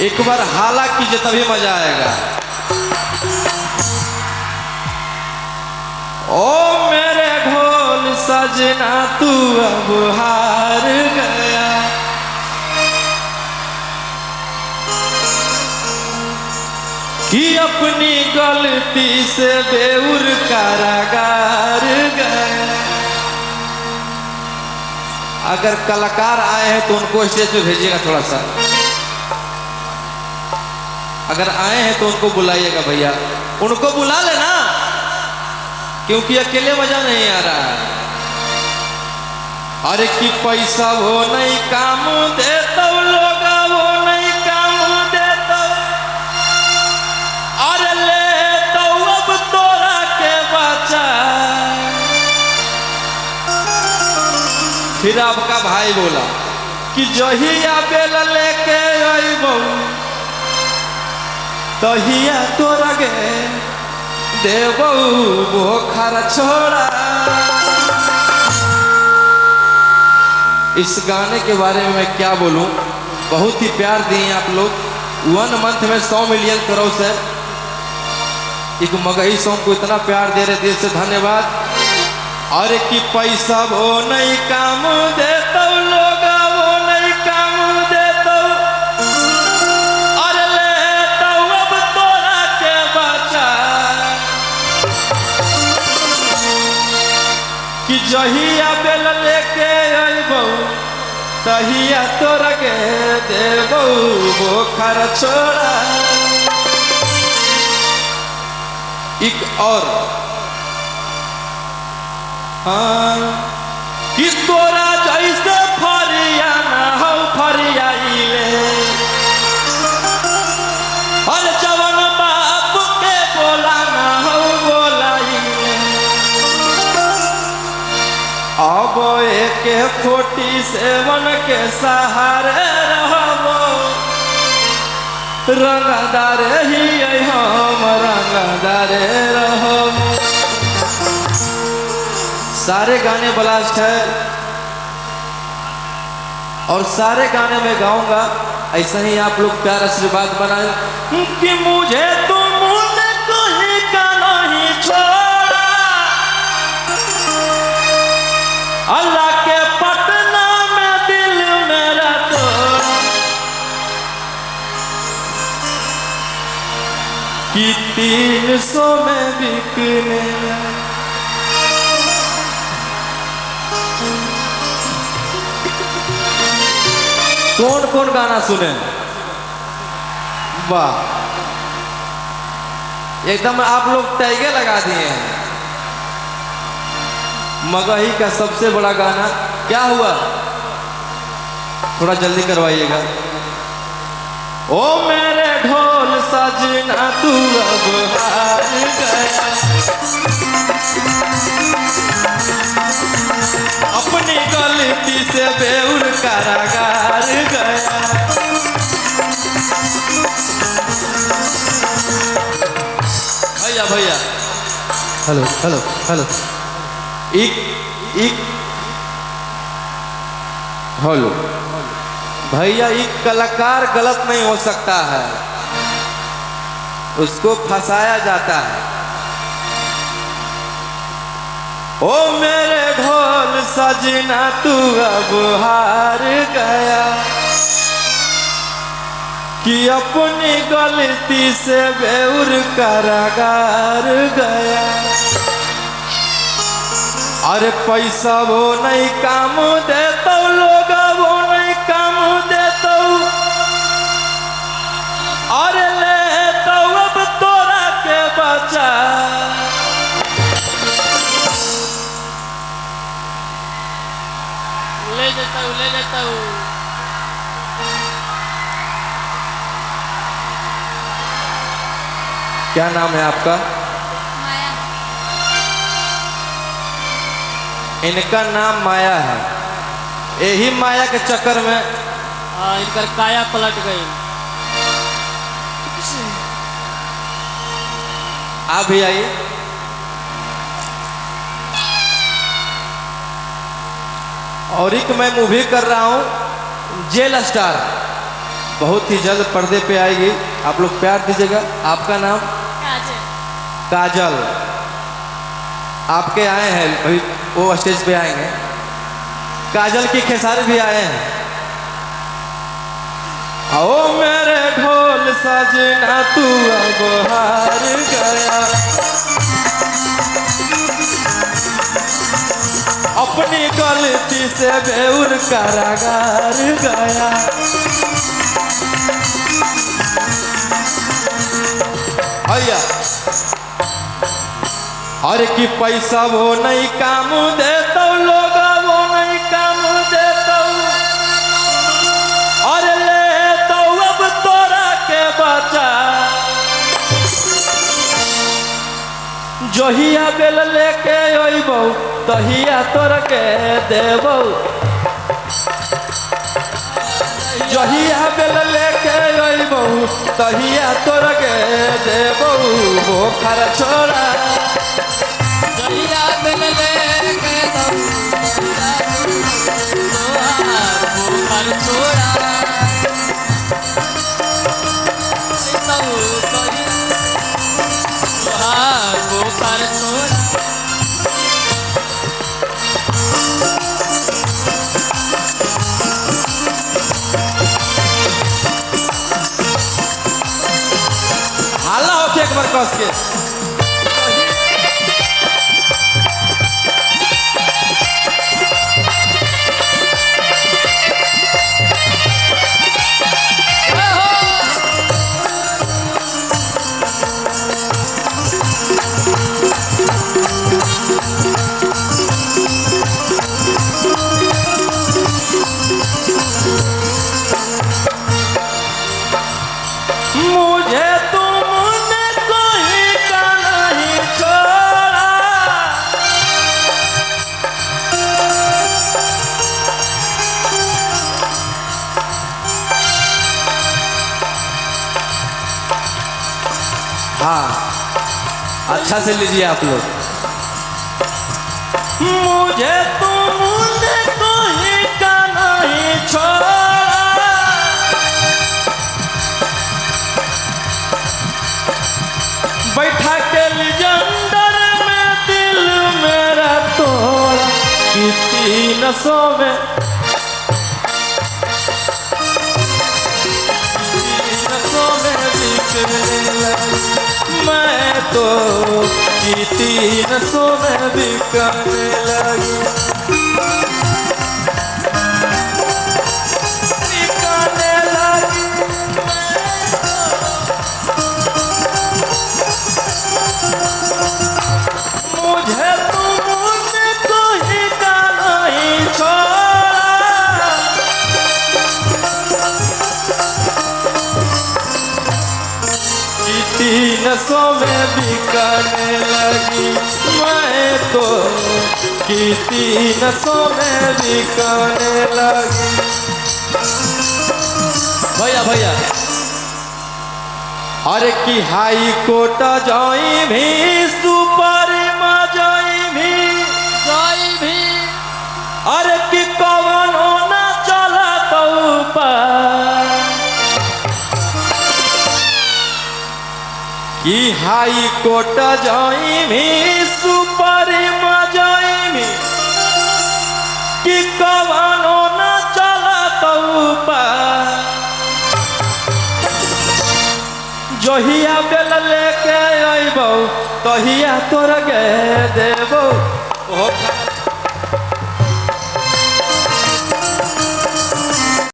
एक बार हाला कीजिए तभी मजा आएगा। ओ मेरे ढोल सजना तू अब हार गया, कि अपनी गलती से बेउर कारागार गया। अगर कलाकार आए हैं तो उनको स्टेज पे भेजिएगा थोड़ा सा, अगर आए हैं तो उनको बुलाइएगा भैया, उनको बुला लेना, क्योंकि अकेले मजा नहीं आ रहा है। अरे कि पैसा वो नहीं काम देता लोग, वो नहीं काम देता, अरे ले तो अब तोरा के बचा। फिर आपका भाई बोला कि जहिया बेल लेके अइबो तहिया तोरा गे देबो बोखर छोड़ा। इस गाने के बारे में मैं क्या बोलूं, बहुत ही प्यार दिए आप लोग। 1 मंथ में 100 मिलियन क्रॉस है। एक मगही सॉन्ग को इतना प्यार दे रहे, दिल से धन्यवाद। और कि पैसा वो नहीं काम देता लोग, वो नहीं काम देता, अरे ले तो अब तोरा के बचा। कि जहिया बेल लेके अइबो तहिया तोरा के देबो बोखर छोड़ा। एक और हाँ, कि तोरा जैसे फरिया ना हो फरियाइले, और जवन बाप के बोला ना हो बोलाइले। अब एक 47 के सहारे रहबो, रंगदार ही हम रंगदारे रहबो। सारे गाने ब्लास्ट है और सारे गाने में गाऊंगा। ऐसा ही आप लोग प्यार आशीर्वाद बनाए कि मुझे तुमने कहीं का नहीं छोड़ा, अल्लाह के पटना में दिल मेरा तोड़ा, कि 300 में बिकने। कौन कौन गाना सुने? वाह, एकदम आप लोग टैगे लगा दिए हैं। मगही का सबसे बड़ा गाना क्या हुआ, थोड़ा जल्दी करवाइएगा। ओ मेरे ढोल सजना तू अब हार गया, अपनी गलती से बेउर कारागार गया। भैया भैया हेलो हेलो हेलो, एक हेलो भैया, एक कलाकार गलत नहीं हो सकता है, उसको फंसाया जाता है। ओ मेरे ढोल सजना तू अब हार गया, कि अपनी गलती से बेउर कारागार गया। अरे पैसा वो नहीं काम देता लोग, वो नहीं काम देता, अरे ले तो अब तोरा के बचा। ले लेता हूँ। क्या नाम है आपका? माया। इनका नाम माया है। यही माया के चक्कर में इनकर काया पलट गई। आप भी आइए। और एक मैं मूवी कर रहा हूँ जेल स्टार, बहुत ही जल्द पर्दे पे आएगी, आप लोग प्यार दीजिएगा। आपका नाम? काजल। आपके आए हैं अभी, वो स्टेज पे आएंगे। काजल की खेसारी भी आए हैं। आओ मेरे ढोल सजना तू अब हार गया, अपनी गलती से बेउर कारागार गया। भैया अरे कि पैसा वो नहीं काम देता, लोग वो नहीं काम देता, अरे ले तो अब तोरा के बचा। जहिया बेल लेके अइबो तहिया तोर के देबो, जहिया बेल लेके अइबो तहिया तोर के देबो। बोखर छोड़ा जहिया बेल लेके बोखर छोड़ा, बोखर छोड़ा। हाला होके एक बार कस के। मुझे तुमने कोई का नहीं छोड़ा, हाँ अच्छा से लीजिए आप लोग। मुझे तुमने कोई का नहीं छोड़ा, बैठा के लिजंडर में दिल मेरा तोड़ा, कितनी नसों में बिकने लगी, मैं तो कितनी नसों में बिकने लगी, बिकने लगी। मुझे तुमने कोई का नहीं छोड़ा, कितनी नसों में बिकने लगी, मैं तो कितनी नसों में बिकने लगी। भैया भैया अरे कि हाई कोर्ट जाई भी, सुप्रीम जाई भी, अरे कि कवनो न चला तो ऊपर, कि हाई कोर्ट जाई भी, सुप्रीम जाई भी, कि कवनो न चला तो ऊपर। जहिया बेल लेके अइबो तहिया तोर के देबो।